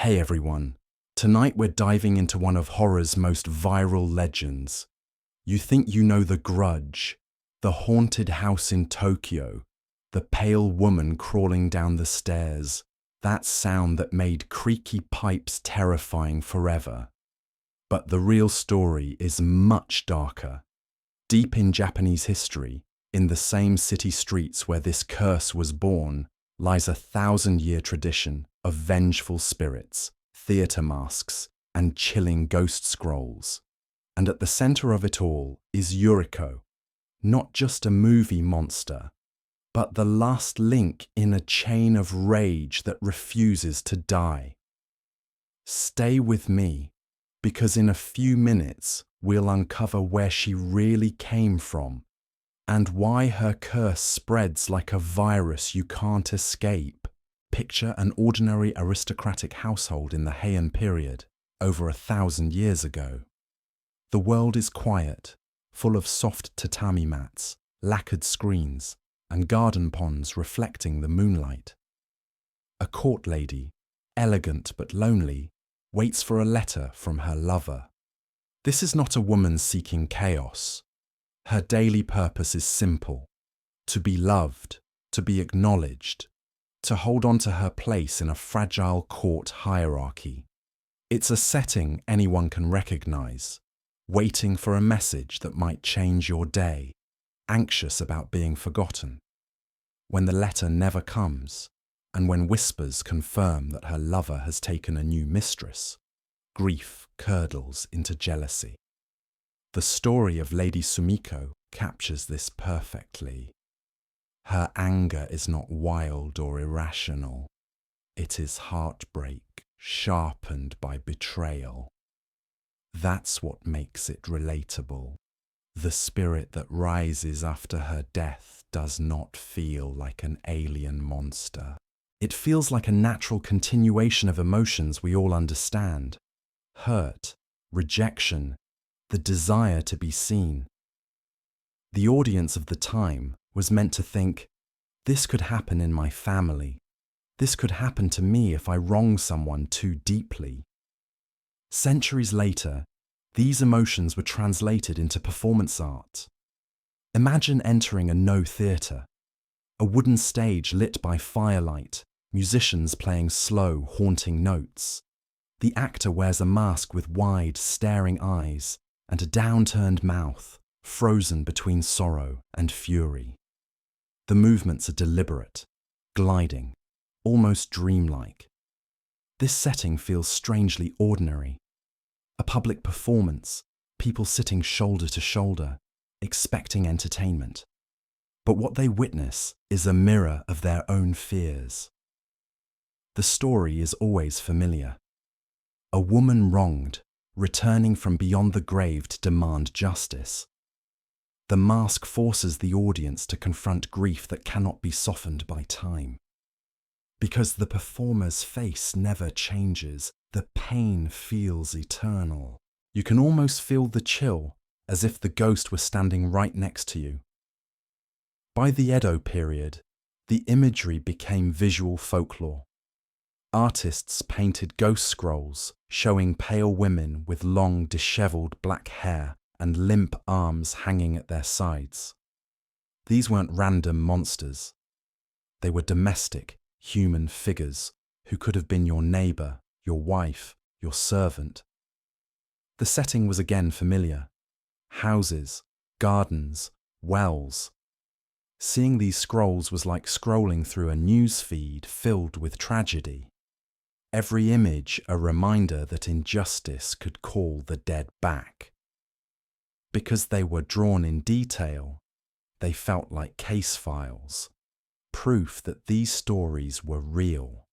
Hey everyone, tonight we're diving into one of horror's most viral legends. You think you know the Grudge, the haunted house in Tokyo, the pale woman crawling down the stairs, that sound that made creaky pipes terrifying forever. But the real story is much darker. Deep in Japanese history, in the same city streets where this curse was born, lies a 1,000-year tradition of vengeful spirits, theatre masks, and chilling ghost scrolls. And at the centre of it all is Yuriko, not just a movie monster, but the last link in a chain of rage that refuses to die. Stay with me, because in a few minutes we'll uncover where she really came from and why her curse spreads like a virus you can't escape. Picture an ordinary aristocratic household in the Heian period, over 1,000 years ago. The world is quiet, full of soft tatami mats, lacquered screens, and garden ponds reflecting the moonlight. A court lady, elegant but lonely, waits for a letter from her lover. This is not a woman seeking chaos. Her daily purpose is simple: to be loved, to be acknowledged, to hold on to her place in a fragile court hierarchy. It's a setting anyone can recognize, waiting for a message that might change your day, anxious about being forgotten. When the letter never comes, and when whispers confirm that her lover has taken a new mistress, grief curdles into jealousy. The story of Lady Sumiko captures this perfectly. Her anger is not wild or irrational. It is heartbreak, sharpened by betrayal. That's what makes it relatable. The spirit that rises after her death does not feel like an alien monster. It feels like a natural continuation of emotions we all understand: hurt, rejection, the desire to be seen. The audience of the time was meant to think, this could happen in my family. This could happen to me if I wrong someone too deeply. Centuries later, these emotions were translated into performance art. Imagine entering a no theatre, a wooden stage lit by firelight, musicians playing slow, haunting notes. The actor wears a mask with wide, staring eyes and a downturned mouth, frozen between sorrow and fury. The movements are deliberate, gliding, almost dreamlike. This setting feels strangely ordinary. A public performance, people sitting shoulder to shoulder, expecting entertainment. But what they witness is a mirror of their own fears. The story is always familiar. A woman wronged, returning from beyond the grave to demand justice. The mask forces the audience to confront grief that cannot be softened by time. Because the performer's face never changes, the pain feels eternal. You can almost feel the chill, as if the ghost were standing right next to you. By the Edo period, the imagery became visual folklore. Artists painted ghost scrolls showing pale women with long, dishevelled black hair and limp arms hanging at their sides. These weren't random monsters. They were domestic, human figures who could have been your neighbour, your wife, your servant. The setting was again familiar: houses, gardens, wells. Seeing these scrolls was like scrolling through a news feed filled with tragedy. Every image a reminder that injustice could call the dead back. Because they were drawn in detail, they felt like case files, proof that these stories were real.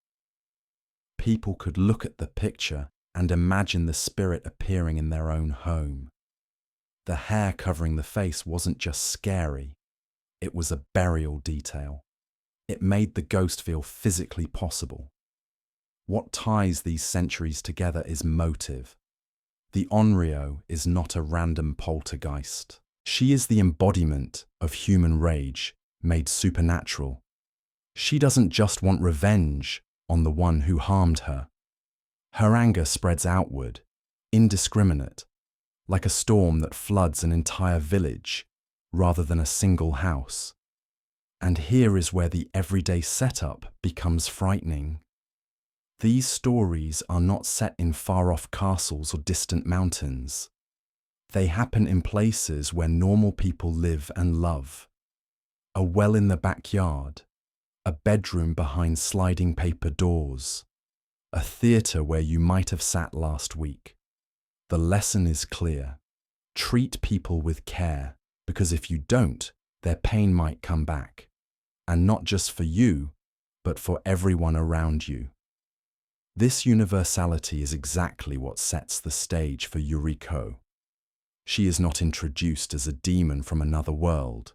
People could look at the picture and imagine the spirit appearing in their own home. The hair covering the face wasn't just scary, it was a burial detail. It made the ghost feel physically possible. What ties these centuries together is motive. The Onryo is not a random poltergeist. She is the embodiment of human rage, made supernatural. She doesn't just want revenge on the one who harmed her. Her anger spreads outward, indiscriminate, like a storm that floods an entire village rather than a single house. And here is where the everyday setup becomes frightening. These stories are not set in far-off castles or distant mountains. They happen in places where normal people live and love. A well in the backyard, a bedroom behind sliding paper doors, a theatre where you might have sat last week. The lesson is clear. Treat people with care, because if you don't, their pain might come back. And not just for you, but for everyone around you. This universality is exactly what sets the stage for Yuriko. She is not introduced as a demon from another world.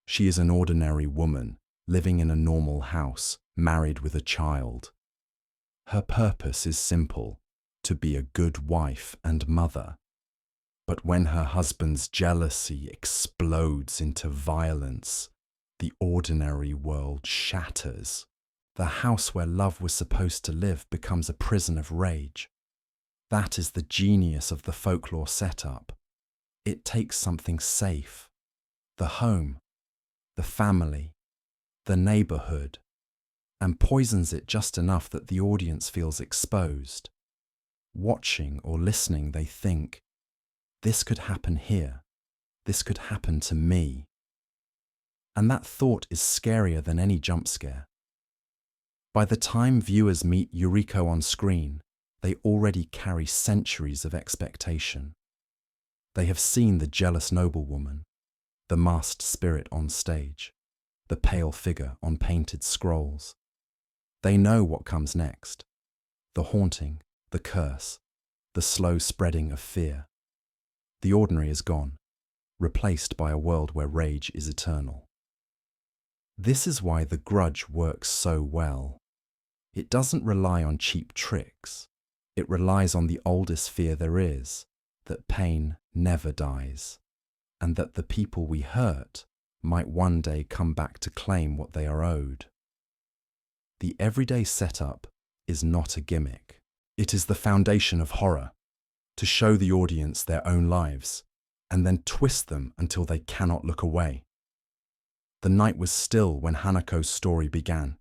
She is an ordinary woman, living in a normal house, married with a child. Her purpose is simple, to be a good wife and mother. But when her husband's jealousy explodes into violence, the ordinary world shatters. The house where love was supposed to live becomes a prison of rage. That is the genius of the folklore setup. It takes something safe, the home, the family, the neighborhood, and poisons it just enough that the audience feels exposed. Watching or listening, they think, this could happen here, this could happen to me. And that thought is scarier than any jump scare. By the time viewers meet Yuriko on screen, they already carry centuries of expectation. They have seen the jealous noblewoman, the masked spirit on stage, the pale figure on painted scrolls. They know what comes next. The haunting, the curse, the slow spreading of fear. The ordinary is gone, replaced by a world where rage is eternal. This is why The Grudge works so well. It doesn't rely on cheap tricks. It relies on the oldest fear there is, that pain never dies, and that the people we hurt might one day come back to claim what they are owed. The everyday setup is not a gimmick. It is the foundation of horror, to show the audience their own lives, and then twist them until they cannot look away. The night was still when Hanako's story began.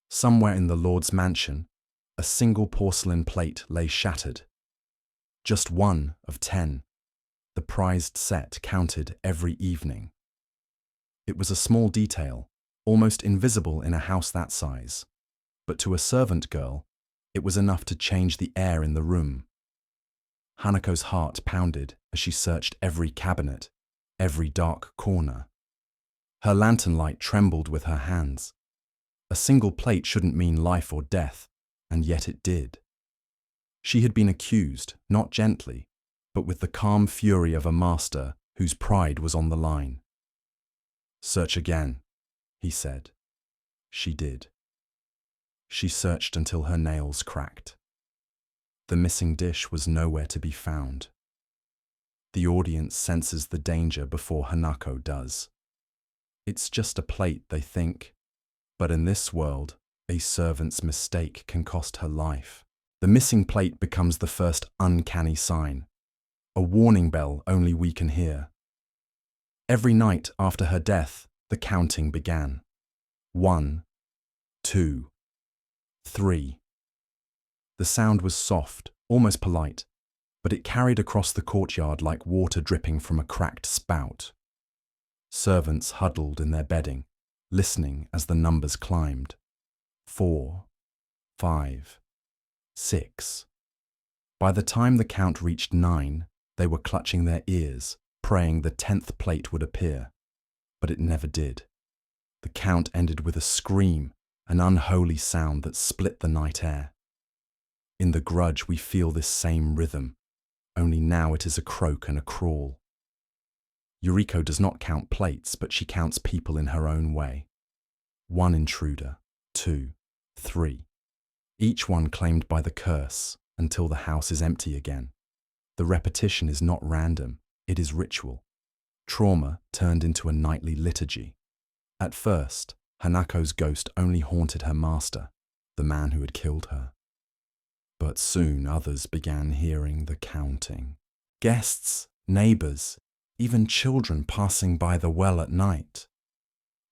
Somewhere in the Lord's mansion, a single porcelain plate lay shattered. Just one of 10, the prized set counted every evening. It was a small detail, almost invisible in a house that size, but to a servant girl, it was enough to change the air in the room. Hanako's heart pounded as she searched every cabinet, every dark corner. Her lantern light trembled with her hands. A single plate shouldn't mean life or death, and yet it did. She had been accused, not gently, but with the calm fury of a master whose pride was on the line. "Search again," he said. She did. She searched until her nails cracked. The missing dish was nowhere to be found. The audience senses the danger before Hanako does. It's just a plate, they think, but in this world, a servant's mistake can cost her life. The missing plate becomes the first uncanny sign, a warning bell only we can hear. Every night after her death, the counting began. 1, 2, 3. The sound was soft, almost polite, but it carried across the courtyard like water dripping from a cracked spout. Servants huddled in their bedding, listening as the numbers climbed. 4, 5, 6. By the time the count reached 9, they were clutching their ears, praying the 10th plate would appear. But it never did. The count ended with a scream, an unholy sound that split the night air. In The Grudge, we feel this same rhythm, only now it is a croak and a crawl. Yuriko does not count plates, but she counts people in her own way. 1 intruder, 2, 3. Each one claimed by the curse, until the house is empty again. The repetition is not random, it is ritual. Trauma turned into a nightly liturgy. At first, Hanako's ghost only haunted her master, the man who had killed her. But soon others began hearing the counting. Guests, neighbors, even children passing by the well at night.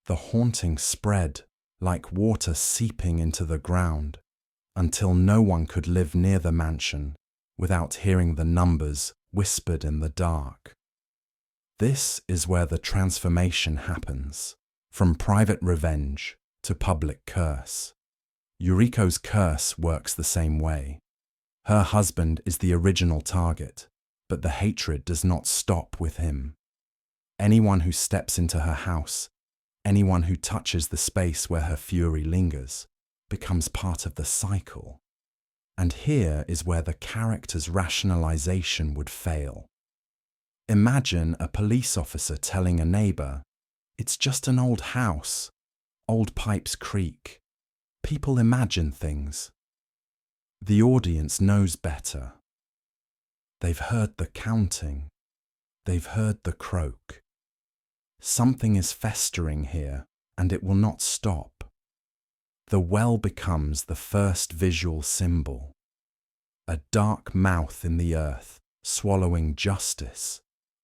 The haunting spread like water seeping into the ground until no one could live near the mansion without hearing the numbers whispered in the dark. This is where the transformation happens, from private revenge to public curse. Yuriko's curse works the same way. Her husband is the original target, but the hatred does not stop with him. Anyone who steps into her house, anyone who touches the space where her fury lingers, becomes part of the cycle. And here is where the character's rationalization would fail. Imagine a police officer telling a neighbor, "It's just an old house. Old pipes creak." People imagine things. The audience knows better. They've heard the counting. They've heard the croak. Something is festering here, and it will not stop. The well becomes the first visual symbol. A dark mouth in the earth, swallowing justice,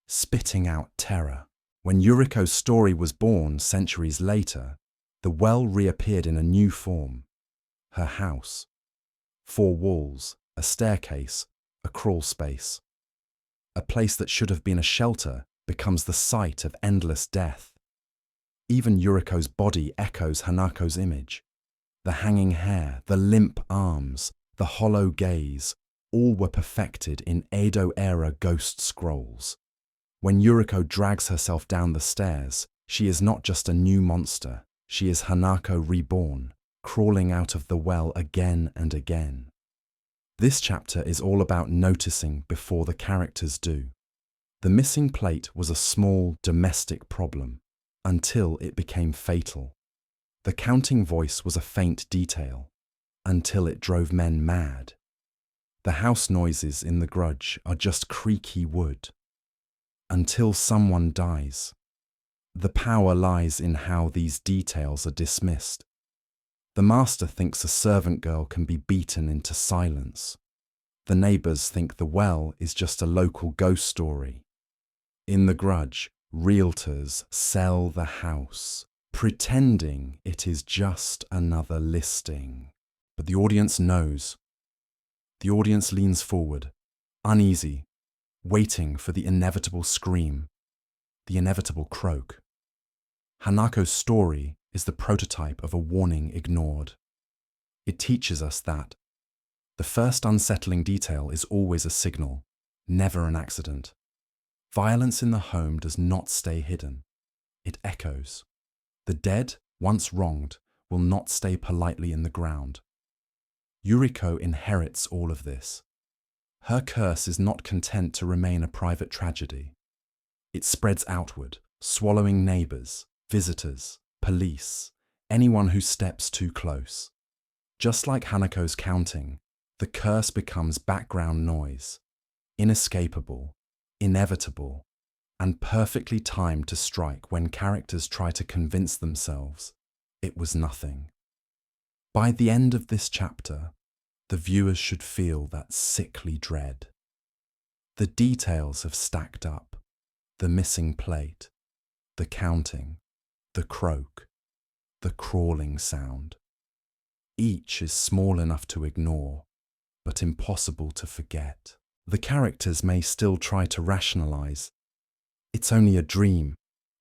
spitting out terror. When Yuriko's story was born centuries later, the well reappeared in a new form. Her house. 4 walls, a staircase, a crawl space. A place that should have been a shelter becomes the site of endless death. Even Yuriko's body echoes Hanako's image. The hanging hair, the limp arms, the hollow gaze, all were perfected in Edo-era ghost scrolls. When Yuriko drags herself down the stairs, she is not just a new monster, she is Hanako reborn, crawling out of the well again and again. This chapter is all about noticing before the characters do. The missing plate was a small domestic problem, until it became fatal. The counting voice was a faint detail, until it drove men mad. The house noises in the Grudge are just creaky wood, until someone dies. The power lies in how these details are dismissed. The master thinks a servant girl can be beaten into silence. The neighbors think the well is just a local ghost story. In the Grudge, realtors sell the house, pretending it is just another listing. But the audience knows. The audience leans forward, uneasy, waiting for the inevitable scream, the inevitable croak. Hanako's story is the prototype of a warning ignored. It teaches us that the first unsettling detail is always a signal, never an accident. Violence in the home does not stay hidden. It echoes. The dead, once wronged, will not stay politely in the ground. Yuriko inherits all of this. Her curse is not content to remain a private tragedy. It spreads outward, swallowing neighbors, visitors, police, anyone who steps too close. Just like Hanako's counting, the curse becomes background noise, inescapable, inevitable, and perfectly timed to strike when characters try to convince themselves it was nothing. By the end of this chapter, the viewers should feel that sickly dread. The details have stacked up, the missing plate, the counting, the croak, the crawling sound. Each is small enough to ignore, but impossible to forget. The characters may still try to rationalize. It's only a dream.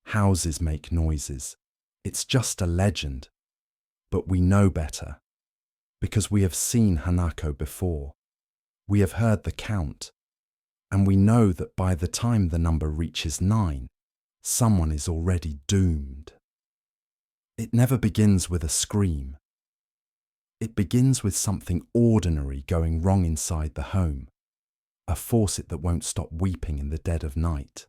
Houses make noises. It's just a legend. But we know better, because we have seen Hanako before. We have heard the count, and we know that by the time the number reaches 9, someone is already doomed. It never begins with a scream. It begins with something ordinary going wrong inside the home. A faucet that won't stop weeping in the dead of night.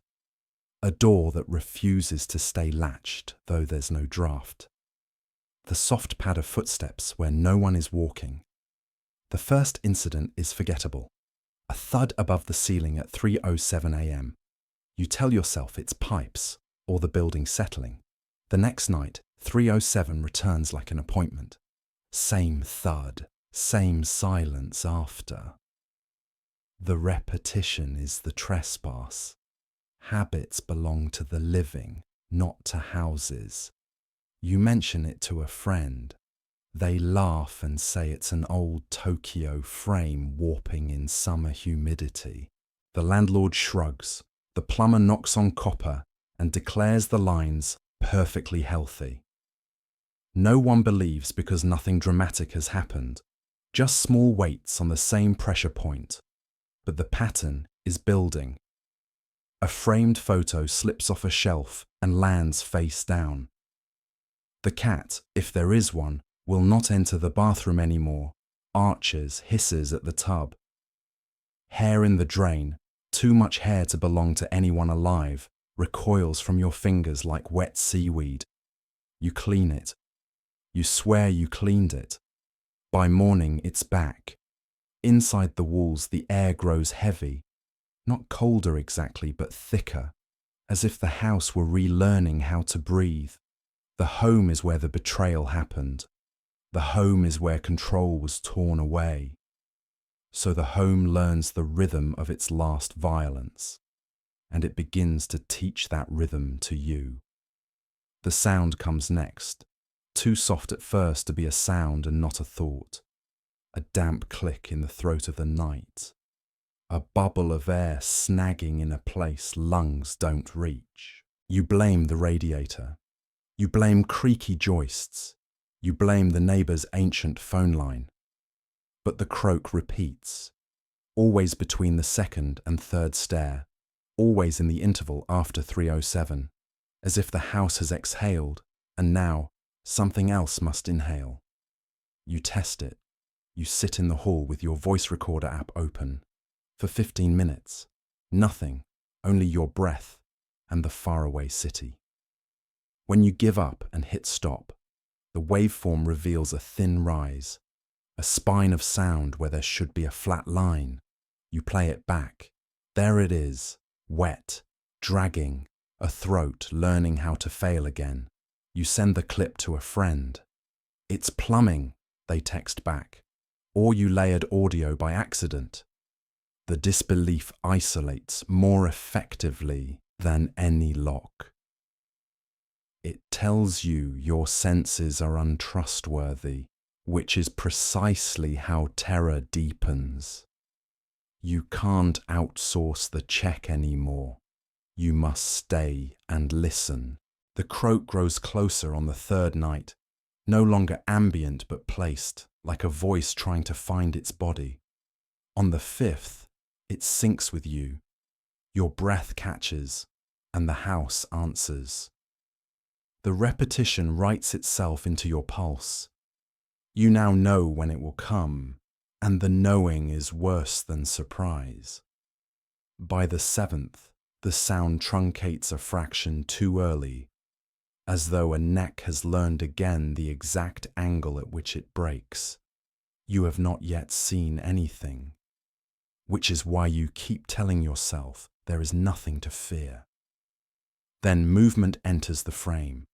A door that refuses to stay latched, though there's no draft. The soft pad of footsteps where no one is walking. The first incident is forgettable. A thud above the ceiling at 3:07 a.m. You tell yourself it's pipes, or the building settling. The next night, 3:07 returns like an appointment. Same thud, Same silence after. The repetition is the trespass. Habits belong to the living, not to houses. You mention it to a friend. They laugh and say it's an old Tokyo frame warping in summer humidity. The landlord shrugs. The plumber knocks on copper and declares the lines perfectly healthy. No one believes because nothing dramatic has happened. Just small weights on the same pressure point. But the pattern is building. A framed photo slips off a shelf and lands face down. The cat, if there is one, will not enter the bathroom anymore, arches, hisses at the tub. Hair in the drain, too much hair to belong to anyone alive, recoils from your fingers like wet seaweed. You clean it. You swear you cleaned it. By morning it's back. Inside the walls the air grows heavy, not colder exactly, but thicker, as if the house were relearning how to breathe. The home is where the betrayal happened. The home is where control was torn away. So the home learns the rhythm of its last violence, and it begins to teach that rhythm to you. The sound comes next, too soft at first to be a sound and not a thought. A damp click in the throat of the night. A bubble of air snagging in a place lungs don't reach. You blame the radiator. You blame creaky joists. You blame the neighbour's ancient phone line. But the croak repeats, always between the second and third stair, always in the interval after 3:07, as if the house has exhaled, and now something else must inhale. You test it. You sit in the hall with your voice recorder app open. For 15 minutes, nothing, only your breath and the faraway city. When you give up and hit stop, the waveform reveals a thin rise, a spine of sound where there should be a flat line. You play it back. There it is, wet, dragging, a throat learning how to fail again. You send the clip to a friend. It's plumbing, they text back. Or you layered audio by accident. The disbelief isolates more effectively than any lock. It tells you your senses are untrustworthy, which is precisely how terror deepens. You can't outsource the check anymore. You must stay and listen. The croak grows closer on the third night, no longer ambient but placed, like a voice trying to find its body. On the fifth, it syncs with you. Your breath catches, and the house answers. The repetition writes itself into your pulse. You now know when it will come, and the knowing is worse than surprise. By the seventh, the sound truncates a fraction too early, as though a neck has learned again the exact angle at which it breaks. You have not yet seen anything, which is why you keep telling yourself there is nothing to fear. Then movement enters the frame,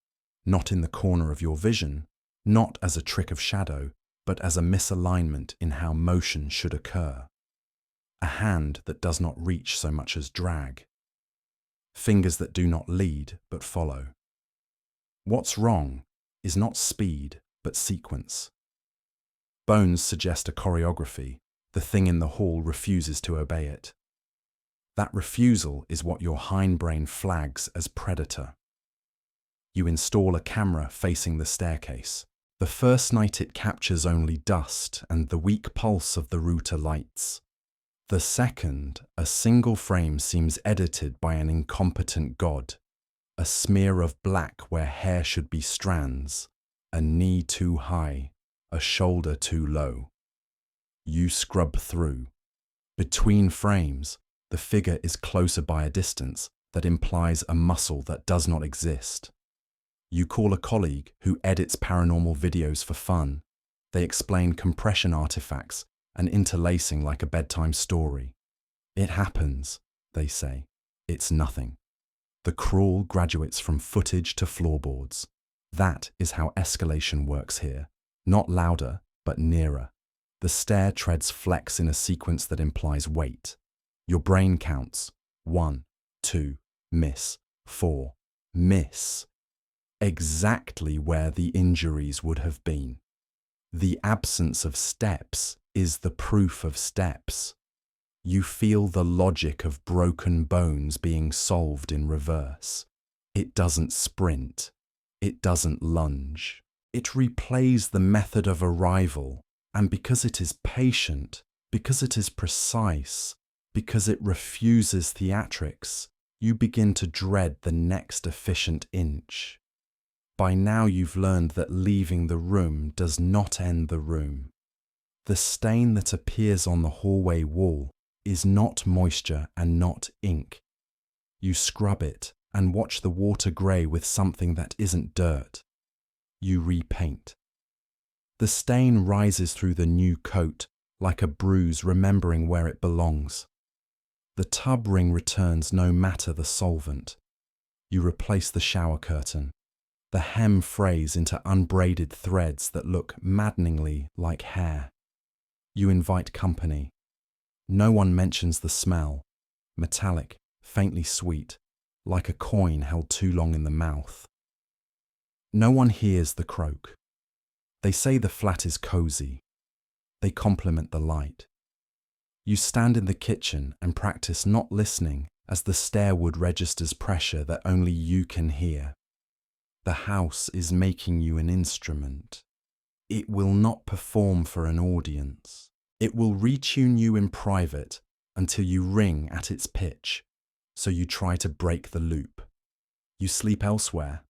not in the corner of your vision, not as a trick of shadow, but as a misalignment in how motion should occur. A hand that does not reach so much as drag. Fingers that do not lead but follow. What's wrong is not speed but sequence. Bones suggest a choreography. The thing in the hall refuses to obey it. That refusal is what your hindbrain flags as predator. You install a camera facing the staircase. The first night it captures only dust and the weak pulse of the router lights. The second, a single frame seems edited by an incompetent god. A smear of black where hair should be strands, a knee too high, a shoulder too low. You scrub through. Between frames, the figure is closer by a distance that implies a muscle that does not exist. You call a colleague who edits paranormal videos for fun. They explain compression artifacts and interlacing like a bedtime story. It happens, they say. It's nothing. The crawl graduates from footage to floorboards. That is how escalation works here. Not louder, but nearer. The stair treads flex in a sequence that implies wait. Your brain counts 1, 2, miss, 4, miss. Exactly where the injuries would have been. The absence of steps is the proof of steps. You feel the logic of broken bones being solved in reverse. It doesn't sprint. It doesn't lunge. It replays the method of arrival, and because it is patient, because it is precise, because it refuses theatrics, you begin to dread the next efficient inch. By now you've learned that leaving the room does not end the room. The stain that appears on the hallway wall is not moisture and not ink. You scrub it and watch the water grey with something that isn't dirt. You repaint. The stain rises through the new coat like a bruise remembering where it belongs. The tub ring returns no matter the solvent. You replace the shower curtain. The hem frays into unbraided threads that look maddeningly like hair. You invite company. No one mentions the smell, metallic, faintly sweet, like a coin held too long in the mouth. No one hears the croak. They say the flat is cozy. They compliment the light. You stand in the kitchen and practice not listening as the stairwood registers pressure that only you can hear. The house is making you an instrument. It will not perform for an audience. It will retune you in private until you ring at its pitch, so you try to break the loop. You sleep elsewhere,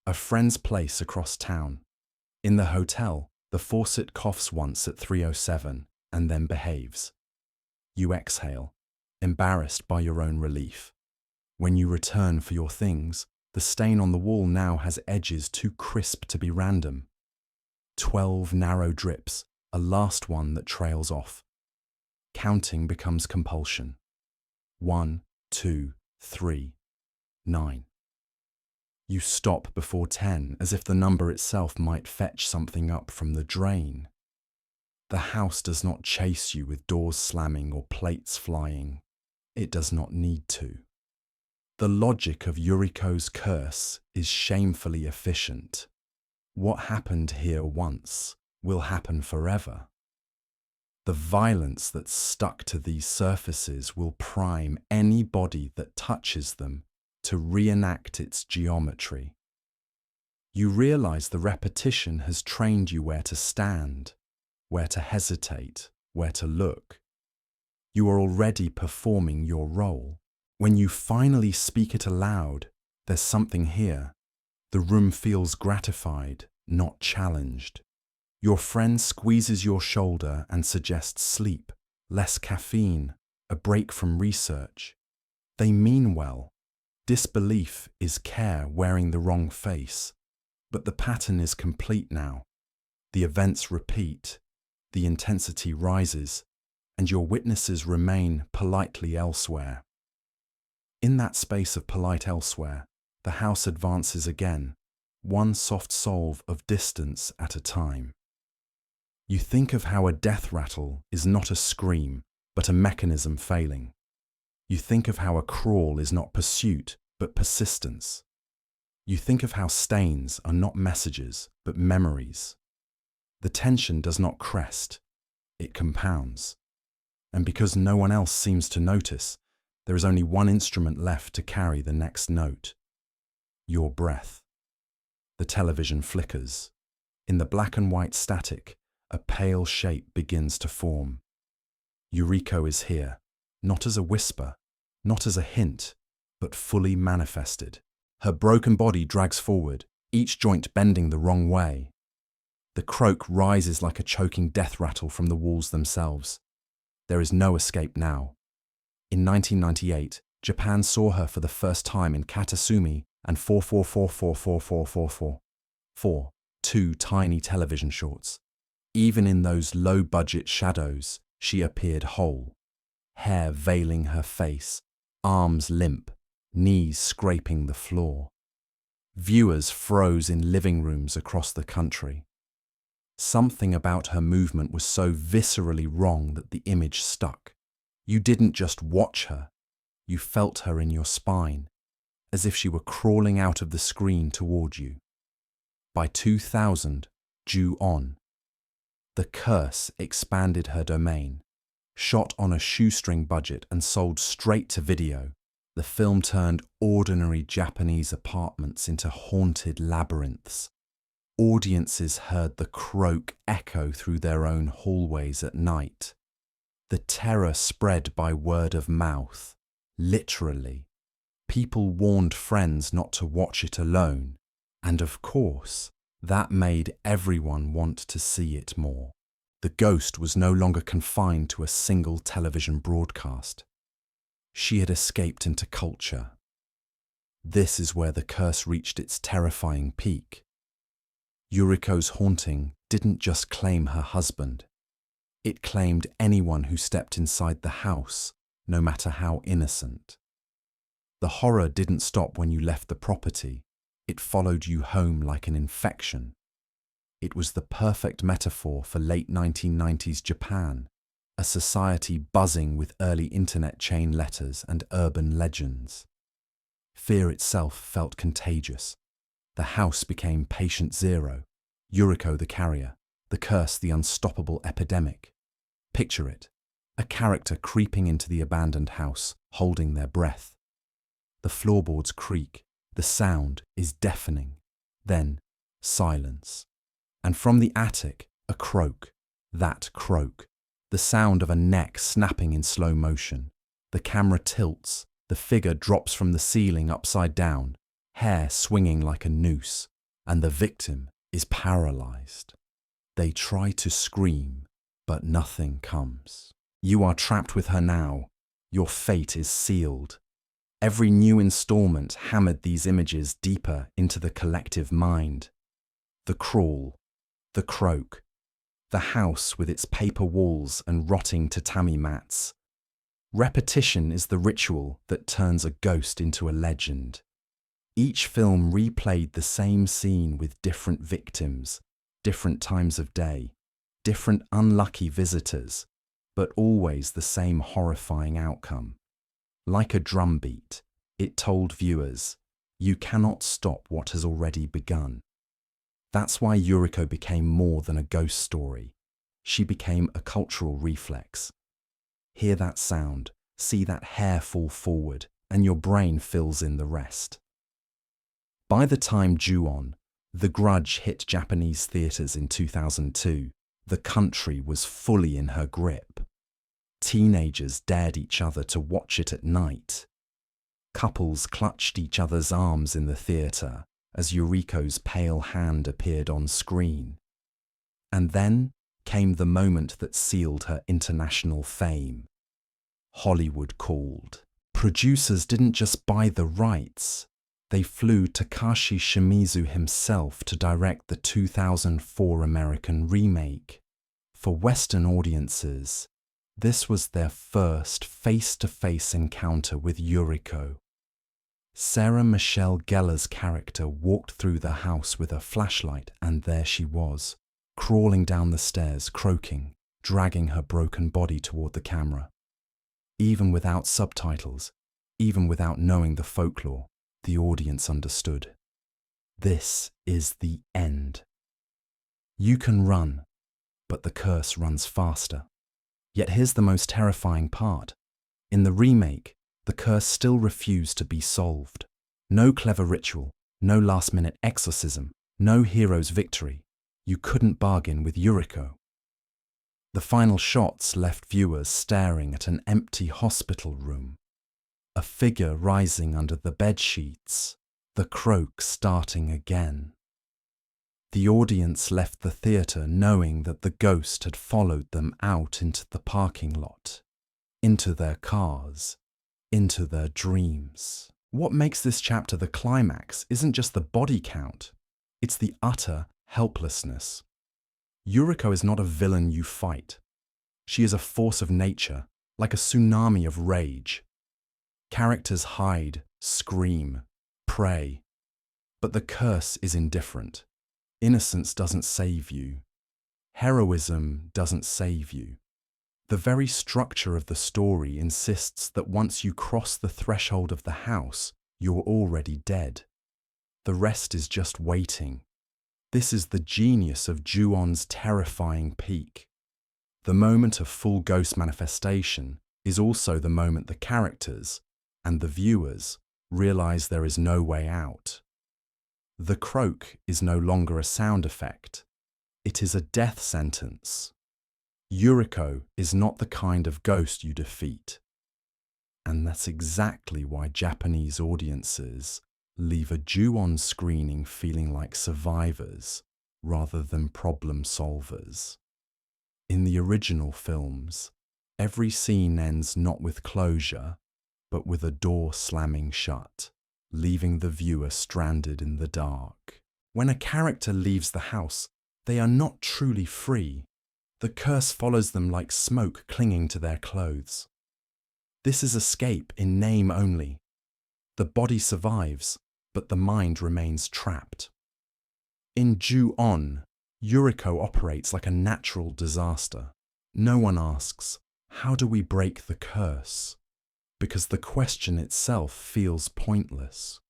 a friend's place across town. In the hotel, the faucet coughs once at 3:07 and then behaves. You exhale, embarrassed by your own relief. When you return for your things, the stain on the wall now has edges too crisp to be random. 12 narrow drips, a last one that trails off. Counting becomes compulsion. 1, 2, 3, 9. You stop before 10 as if the number itself might fetch something up from the drain. The house does not chase you with doors slamming or plates flying. It does not need to. The logic of Yuriko's curse is shamefully efficient. What happened here once will happen forever. The violence that's stuck to these surfaces will prime any body that touches them to reenact its geometry. You realize the repetition has trained you where to stand, where to hesitate, where to look. You are already performing your role. When you finally speak it aloud, there's something here. The room feels gratified, not challenged. Your friend squeezes your shoulder and suggests sleep, less caffeine, a break from research. They mean well. Disbelief is care wearing the wrong face. But the pattern is complete now. The events repeat, the intensity rises, and your witnesses remain politely elsewhere. In that space of polite elsewhere, the house advances again, one soft solve of distance at a time. You think of how a death rattle is not a scream, but a mechanism failing. You think of how a crawl is not pursuit, but persistence. You think of how stains are not messages, but memories. The tension does not crest, it compounds. And because no one else seems to notice, there is only one instrument left to carry the next note. Your breath. The television flickers. In the black and white static, a pale shape begins to form. Yuriko is here, not as a whisper, not as a hint, but fully manifested. Her broken body drags forward, each joint bending the wrong way. The croak rises like a choking death rattle from the walls themselves. There is no escape now. In 1998, Japan saw her for the first time in Katasumi and 444444444, 2 tiny television shorts. Even in those low-budget shadows, she appeared whole. Hair veiling her face, arms limp, knees scraping the floor. Viewers froze in living rooms across the country. Something about her movement was so viscerally wrong that the image stuck. You didn't just watch her, you felt her in your spine, as if she were crawling out of the screen toward you. By 2000, Ju-on, the curse expanded her domain. Shot on a shoestring budget and sold straight to video, the film turned ordinary Japanese apartments into haunted labyrinths. Audiences heard the croak echo through their own hallways at night. The terror spread by word of mouth, literally. People warned friends not to watch it alone, and of course, that made everyone want to see it more. The ghost was no longer confined to a single television broadcast. She had escaped into culture. This is where the curse reached its terrifying peak. Yuriko's haunting didn't just claim her husband. It claimed anyone who stepped inside the house, no matter how innocent. The horror didn't stop when you left the property. It followed you home like an infection. It was the perfect metaphor for late 1990s Japan, a society buzzing with early internet chain letters and urban legends. Fear itself felt contagious. The house became patient zero, Yuriko the carrier, the curse the unstoppable epidemic. Picture it, a character creeping into the abandoned house, holding their breath. The floorboards creak, the sound is deafening. Then, silence. And from the attic, a croak. That croak. The sound of a neck snapping in slow motion. The camera tilts. The figure drops from the ceiling upside down, hair swinging like a noose, and the victim is paralyzed. They try to scream, but nothing comes. You are trapped with her now. Your fate is sealed. Every new installment hammered these images deeper into the collective mind. The crawl, the croak, the house with its paper walls and rotting tatami mats. Repetition is the ritual that turns a ghost into a legend. Each film replayed the same scene with different victims, different times of day, different unlucky visitors, but always the same horrifying outcome. Like a drumbeat, it told viewers, you cannot stop what has already begun. That's why Yuriko became more than a ghost story. She became a cultural reflex. Hear that sound, see that hair fall forward, and your brain fills in the rest. By the time Ju-on, The Grudge hit Japanese theaters in 2002, the country was fully in her grip. Teenagers dared each other to watch it at night. Couples clutched each other's arms in the theater as Yuriko's pale hand appeared on screen. And then came the moment that sealed her international fame. Hollywood called. Producers didn't just buy the rights. They flew Takashi Shimizu himself to direct the 2004 American remake. For Western audiences, this was their first face-to-face encounter with Yuriko. Sarah Michelle Gellar's character walked through the house with a flashlight, and there she was, crawling down the stairs, croaking, dragging her broken body toward the camera. Even without subtitles, even without knowing the folklore, the audience understood. This is the end. You can run, but the curse runs faster. Yet here's the most terrifying part. In the remake, the curse still refused to be solved. No clever ritual, no last-minute exorcism, no hero's victory. You couldn't bargain with Yuriko. The final shots left viewers staring at an empty hospital room. A figure rising under the bedsheets, the croak starting again. The audience left the theatre knowing that the ghost had followed them out into the parking lot, into their cars, into their dreams. What makes this chapter the climax isn't just the body count, it's the utter helplessness. Yuriko is not a villain you fight. She is a force of nature, like a tsunami of rage. Characters hide, scream, pray. But the curse is indifferent. Innocence doesn't save you. Heroism doesn't save you. The very structure of the story insists that once you cross the threshold of the house, you're already dead. The rest is just waiting. This is the genius of Ju-on's terrifying peak. The moment of full ghost manifestation is also the moment the characters and the viewers realize there is no way out. The croak is no longer a sound effect. It is a death sentence. Yuriko is not the kind of ghost you defeat. And that's exactly why Japanese audiences leave a Ju-on screening feeling like survivors rather than problem solvers. In the original films, every scene ends not with closure, but with a door slamming shut, leaving the viewer stranded in the dark. When a character leaves the house, they are not truly free. The curse follows them like smoke clinging to their clothes. This is escape in name only. The body survives, but the mind remains trapped. In Ju-on, Yuriko operates like a natural disaster. No one asks, how do we break the curse? Because the question itself feels pointless.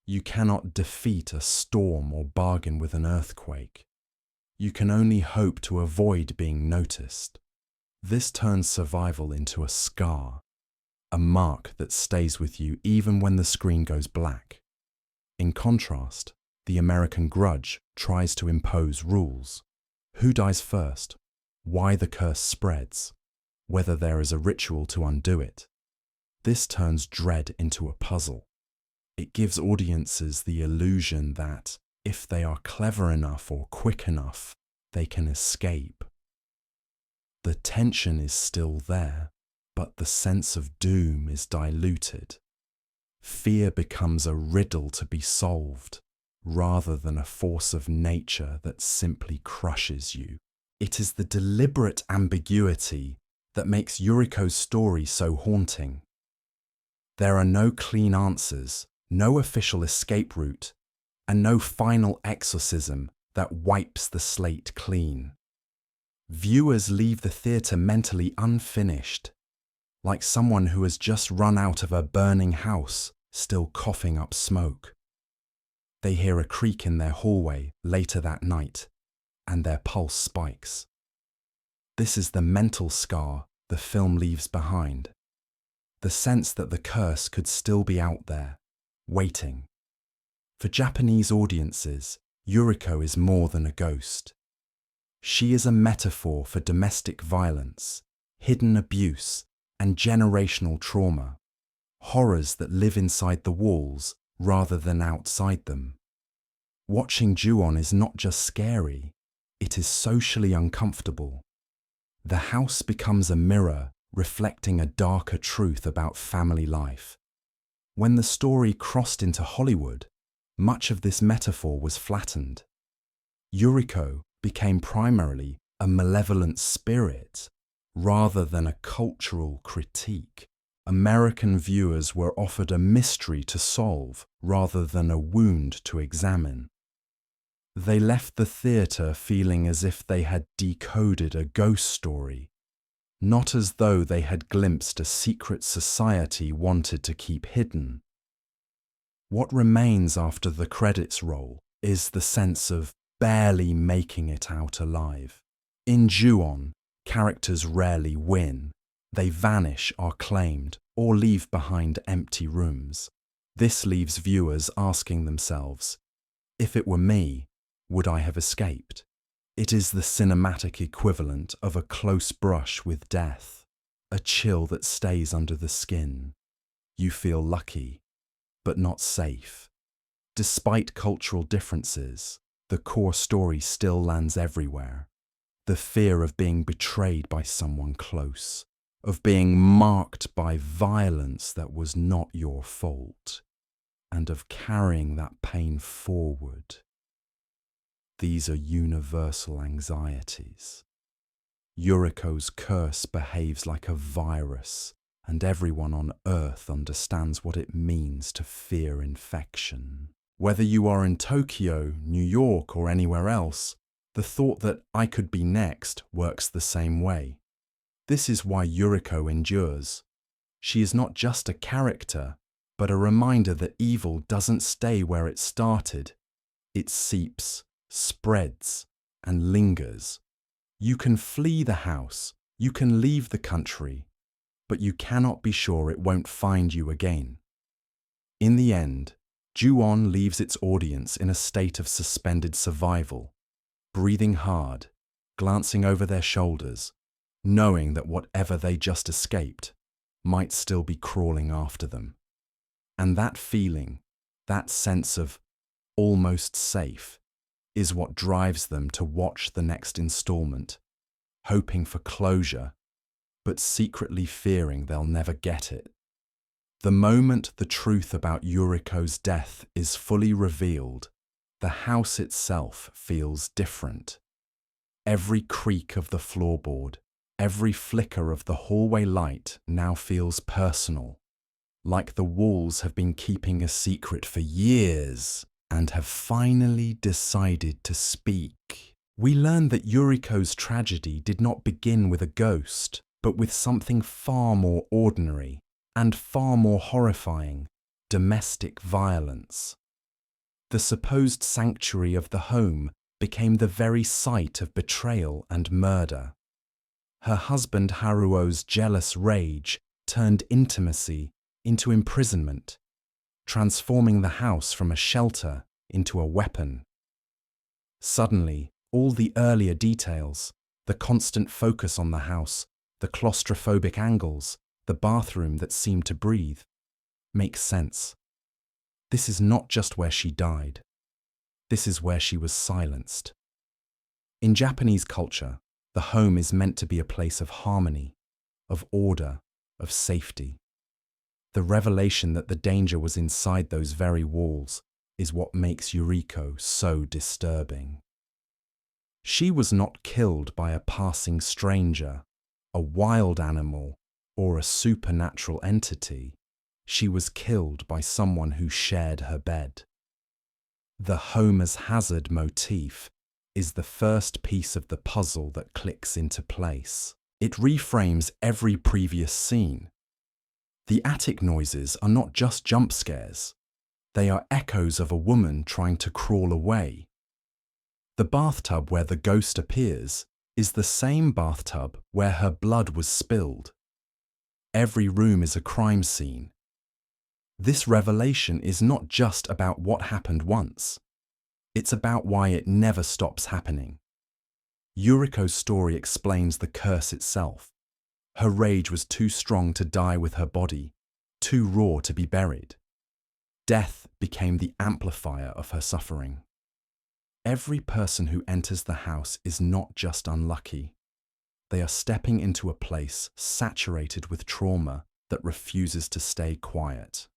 You cannot defeat a storm or bargain with an earthquake. You can only hope to avoid being noticed. This turns survival into a scar, a mark that stays with you even when the screen goes black. In contrast, the American Grudge tries to impose rules. Who dies first? Why the curse spreads? Whether there is a ritual to undo it. This turns dread into a puzzle. It gives audiences the illusion that, if they are clever enough or quick enough, they can escape. The tension is still there, but the sense of doom is diluted. Fear becomes a riddle to be solved, rather than a force of nature that simply crushes you. It is the deliberate ambiguity that makes Yuriko's story so haunting. There are no clean answers, no official escape route, and no final exorcism that wipes the slate clean. Viewers leave the theatre mentally unfinished, like someone who has just run out of a burning house, still coughing up smoke. They hear a creak in their hallway later that night, and their pulse spikes. This is the mental scar the film leaves behind. The sense that the curse could still be out there, waiting. For Japanese audiences, Yuriko is more than a ghost. She is a metaphor for domestic violence, hidden abuse, and generational trauma, horrors that live inside the walls rather than outside them. Watching Ju-on is not just scary, it is socially uncomfortable. The house becomes a mirror reflecting a darker truth about family life. When the story crossed into Hollywood, much of this metaphor was flattened. Yuriko became primarily a malevolent spirit rather than a cultural critique. American viewers were offered a mystery to solve rather than a wound to examine. They left the theatre feeling as if they had decoded a ghost story, not as though they had glimpsed a secret society wanted to keep hidden. What remains after the credits roll is the sense of barely making it out alive. In Ju-on, characters rarely win. They vanish, are claimed, or leave behind empty rooms. This leaves viewers asking themselves, if it were me, would I have escaped? It is the cinematic equivalent of a close brush with death, a chill that stays under the skin. You feel lucky, but not safe. Despite cultural differences, the core story still lands everywhere. The fear of being betrayed by someone close, of being marked by violence that was not your fault, and of carrying that pain forward. These are universal anxieties. Yuriko's curse behaves like a virus, and everyone on Earth understands what it means to fear infection. Whether you are in Tokyo, New York, or anywhere else, The thought that I could be next works the same way. This is why Yuriko endures. She is not just a character, but a reminder that evil doesn't stay where it started. It seeps, spreads, and lingers. You can flee the house, you can leave the country, but you cannot be sure it won't find you again. In the end, Ju-on leaves its audience in a state of suspended survival, breathing hard, glancing over their shoulders, knowing that whatever they just escaped might still be crawling after them. And that feeling, that sense of almost safe, is what drives them to watch the next installment, hoping for closure, but secretly fearing they'll never get it. The moment the truth about Yuriko's death is fully revealed, the house itself feels different. Every creak of the floorboard, every flicker of the hallway light now feels personal, like the walls have been keeping a secret for years and have finally decided to speak. We learn that Yuriko's tragedy did not begin with a ghost, but with something far more ordinary and far more horrifying: domestic violence. The supposed sanctuary of the home became the very site of betrayal and murder. Her husband Haruo's jealous rage turned intimacy into imprisonment, transforming the house from a shelter into a weapon. Suddenly, all the earlier details, the constant focus on the house, the claustrophobic angles, the bathroom that seemed to breathe, make sense. This is not just where she died. This is where she was silenced. In Japanese culture, the home is meant to be a place of harmony, of order, of safety. The revelation that the danger was inside those very walls is what makes Yuriko so disturbing. She was not killed by a passing stranger, a wild animal, or a supernatural entity. She was killed by someone who shared her bed. The home as hazard motif is the first piece of the puzzle that clicks into place. It reframes every previous scene. The attic noises are not just jump scares. They are echoes of a woman trying to crawl away. The bathtub where the ghost appears is the same bathtub where her blood was spilled. Every room is a crime scene. This revelation is not just about what happened once. It's about why it never stops happening. Yuriko's story explains the curse itself. Her rage was too strong to die with her body, too raw to be buried. Death became the amplifier of her suffering. Every person who enters the house is not just unlucky. They are stepping into a place saturated with trauma that refuses to stay quiet.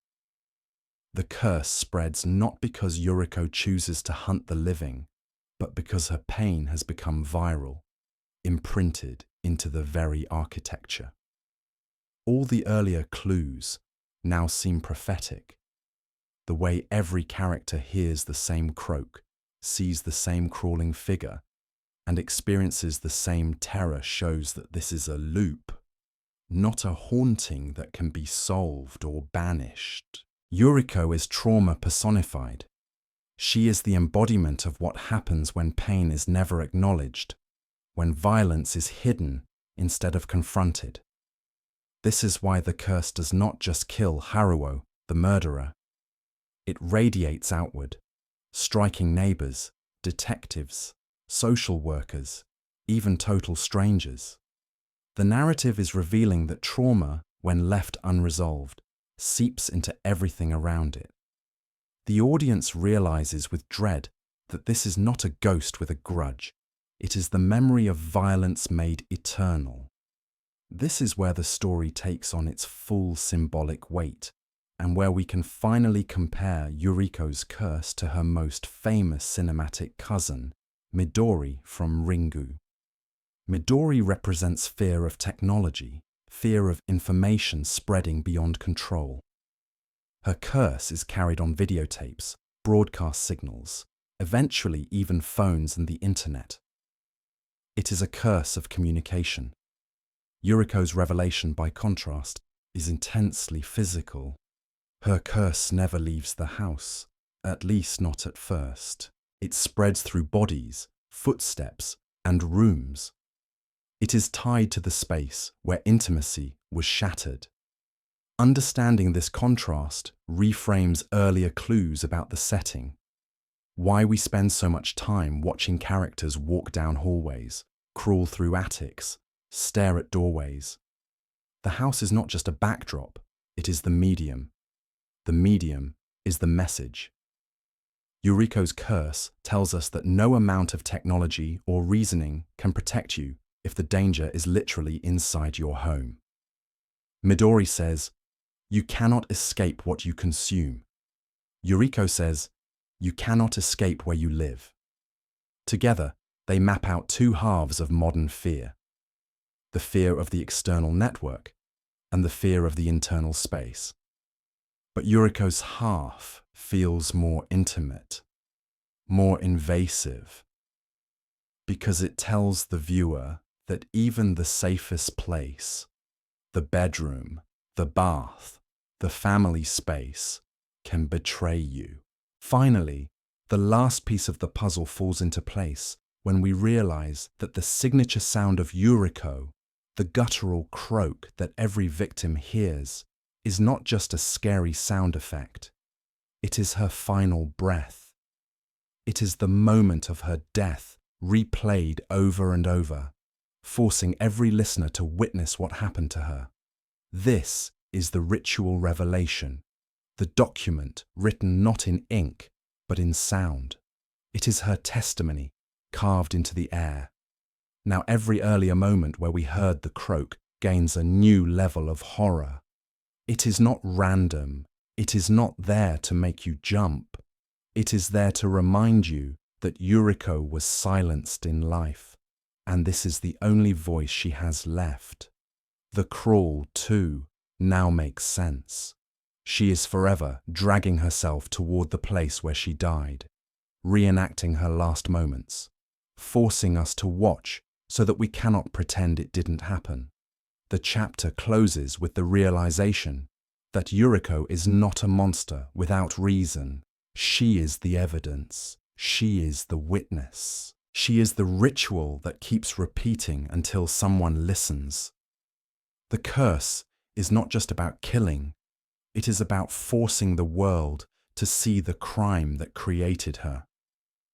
The curse spreads not because Yuriko chooses to hunt the living, but because her pain has become viral, imprinted into the very architecture. All the earlier clues now seem prophetic. The way every character hears the same croak, sees the same crawling figure, and experiences the same terror shows that this is a loop, not a haunting that can be solved or banished. Yuriko is trauma personified. She is the embodiment of what happens when pain is never acknowledged, when violence is hidden instead of confronted. This is why the curse does not just kill Haruo, the murderer. It radiates outward, striking neighbors, detectives, social workers, even total strangers. The narrative is revealing that trauma, when left unresolved, seeps into everything around it. The audience realizes with dread that this is not a ghost with a grudge. It is the memory of violence made eternal. This is where the story takes on its full symbolic weight, and where we can finally compare Yuriko's curse to her most famous cinematic cousin, Midori from Ringu. Midori represents fear of technology, fear of information spreading beyond control. Her curse is carried on videotapes, broadcast signals, eventually even phones and the internet. It is a curse of communication. Yuriko's revelation, by contrast, is intensely physical. Her curse never leaves the house, at least not at first. It spreads through bodies, footsteps, and rooms. It is tied to the space where intimacy was shattered. Understanding this contrast reframes earlier clues about the setting. Why we spend so much time watching characters walk down hallways, crawl through attics, stare at doorways. The house is not just a backdrop, it is the medium. The medium is the message. Yuriko's curse tells us that no amount of technology or reasoning can protect you if the danger is literally inside your home. Midori says, "You cannot escape what you consume." Yuriko says, "You cannot escape where you live." Together, they map out two halves of modern fear: the fear of the external network and the fear of the internal space. But Yuriko's half feels more intimate, more invasive, because it tells the viewer that even the safest place, the bedroom, the bath, the family space, can betray you. Finally, the last piece of the puzzle falls into place when we realize that the signature sound of Yuriko, the guttural croak that every victim hears, is not just a scary sound effect. It is her final breath. It is the moment of her death replayed over and over, forcing every listener to witness what happened to her. This is the ritual revelation, the document written not in ink, but in sound. It is her testimony, carved into the air. Now every earlier moment where we heard the croak gains a new level of horror. It is not random. It is not there to make you jump. It is there to remind you that Yuriko was silenced in life, and this is the only voice she has left. The crawl, too, now makes sense. She is forever dragging herself toward the place where she died, reenacting her last moments, forcing us to watch so that we cannot pretend it didn't happen. The chapter closes with the realization that Yuriko is not a monster without reason. She is the evidence. She is the witness. She is the ritual that keeps repeating until someone listens. The curse is not just about killing. It is about forcing the world to see the crime that created her.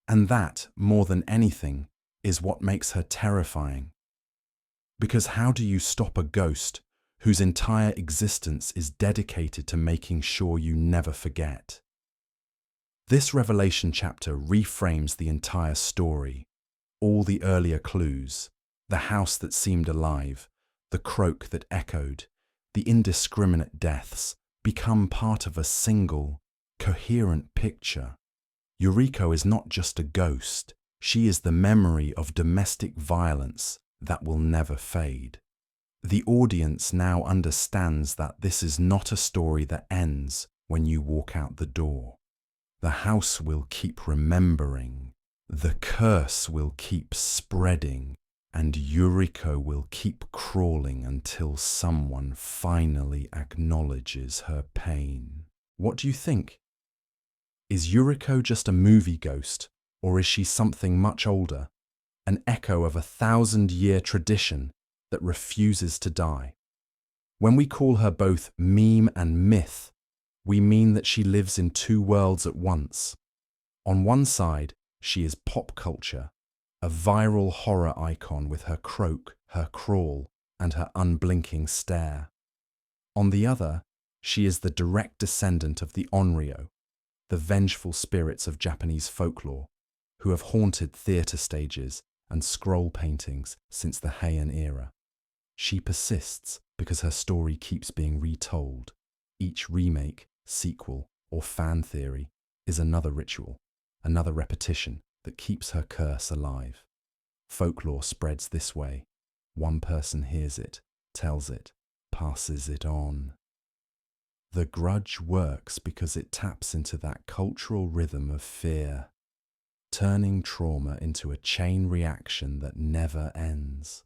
And that, more than anything, is what makes her terrifying. Because how do you stop a ghost whose entire existence is dedicated to making sure you never forget? This Revelation chapter reframes the entire story. All the earlier clues, the house that seemed alive, the croak that echoed, the indiscriminate deaths, become part of a single, coherent picture. Yuriko is not just a ghost. She is the memory of domestic violence that will never fade. The audience now understands that this is not a story that ends when you walk out the door. The house will keep remembering, the curse will keep spreading, and Yuriko will keep crawling until someone finally acknowledges her pain. What do you think? Is Yuriko just a movie ghost, or is she something much older, an echo of a 1,000-year tradition that refuses to die? When we call her both meme and myth, we mean that she lives in two worlds at once. On one side, she is pop culture, a viral horror icon with her croak, her crawl, and her unblinking stare. On the other, she is the direct descendant of the Onryo, the vengeful spirits of Japanese folklore, who have haunted theatre stages and scroll paintings since the Heian-era. She persists because her story keeps being retold. Each remake, sequel, or fan theory is another ritual, another repetition that keeps her curse alive. Folklore spreads this way. One person hears it, tells it, passes it on. The Grudge works because it taps into that cultural rhythm of fear. turning trauma into a chain reaction that never ends.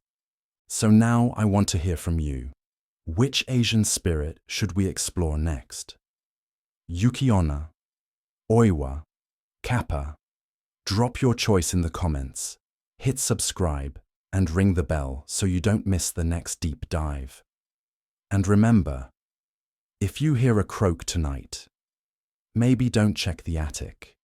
So now I want to hear from you. Which Asian spirit should we explore next? Yuki-onna, Oiwa, Kappa? Drop your choice in the comments, hit subscribe, and ring the bell so you don't miss the next deep dive. And remember, if you hear a croak tonight, maybe don't check the attic.